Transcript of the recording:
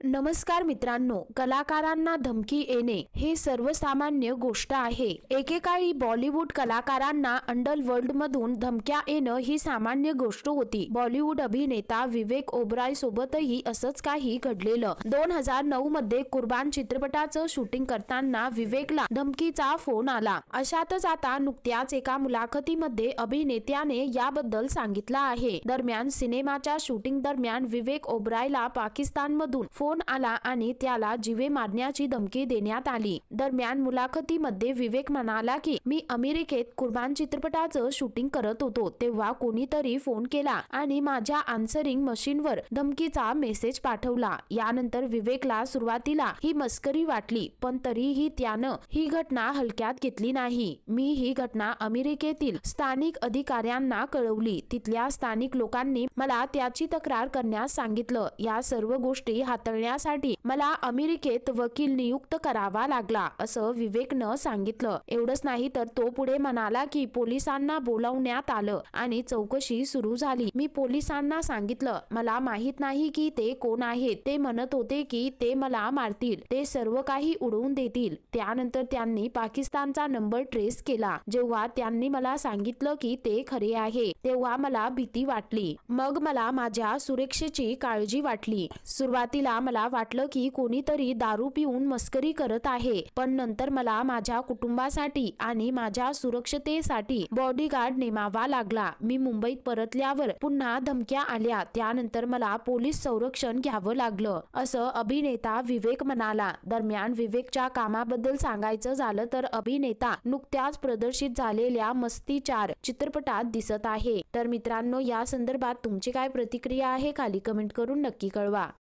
नमस्कार मित्रांनो, कलाकारांना धमकी येणे हे सर्वसामान्य गोष्ट आहे। एकेकाळी बॉलिवूड कलाकारांना अंडरवर्ल्ड मधून धमक्या येणं ही सामान्य गोष्ट होती। बॉलिवूड अभिनेता विवेक ओबराय सोबतही असंच काही घडलेलं। 2009 मध्ये कुर्बान चित्रपटाचं शूटिंग करताना विवेकला धमकीचा फोन आला। अशातच आता नुकत्याच एका मुलाखतीमध्ये अभिनेत्याने याबद्दल सांगितलं आहे। दरम्यान सिनेमाच्या शूटिंग दरम्यान विवेक ओबरायला पाकिस्तानमधून फोन आला आणि त्याला जीवे मारण्याची धमकी देण्यात आली। दरम्यान मुलाखतीमध्ये विवेक म्हणाला की मी अमेरिकेत कुर्बान चित्रपटाचं शूटिंग करत होतो तेव्हा कोणीतरी फोन केला आणि माझ्या आन्सरिंग मशीनवर धमकीचा मेसेज पाठवला। यानंतर विवेकला सुरुवातीला ही मस्करी वाटली, पण तरीही त्यानं ही घटना हलक्यात घेतली नाही। मी ही घटना अमेरिकेतील स्थानिक अधिकाऱ्यांना कळवली। तिथल्या स्थानिक लोकांनी मला त्याची तक्रार करण्यास सांगितलं। या सर्व गोष्टी हाताळण्यासाठी मला अमेरिकेत वकील नियुक्त करावा लागला, असं विवेकनं सांगितलं। एवढंच नाही तर तो पुढे म्हणाला की पोलिसांना बोलावण्यात आलं आणि चौकशी सुरू झाली। मी पोलिसांना सांगितलं मला माहित नाही की ते कोण आहेत। ते म्हणत होते की ते मला मारतील, ते सर्व काही उडवून देतील। त्यानंतर त्यांनी पाकिस्तानचा नंबर ट्रेस केला। जेव्हा त्यांनी मला सांगितलं की ते खरे आहे तेव्हा मला भीती वाटली। मग मला माझ्या सुरक्षेची काळजी वाटली। सुरुवातीला मला वाटलं की कोणीतरी दारू पिऊन मस्करी करत आहे, पण नंतर मला माझ्या कुटुंबासाठी आणि माझ्या सुरक्षतेसाठी बॉडीगार्ड नेमावा लागला। मी मुंबईत परतल्यावर पुन्हा धमक्या आल्या, त्यानंतर मला पोलीस संरक्षण घ्यावं लागलं, असं अभिनेता विवेक म्हणाला। दरम्यान विवेकच्या कामाबद्दल सांगायचं झालं तर अभिनेता नुकत्याच प्रदर्शित झालेल्या मस्ती 4 चित्रपटात दिसत आहे। तर मित्रांनो, या संदर्भात तुमची काय प्रतिक्रिया आहे खाली कमेंट करून नक्की कळवा।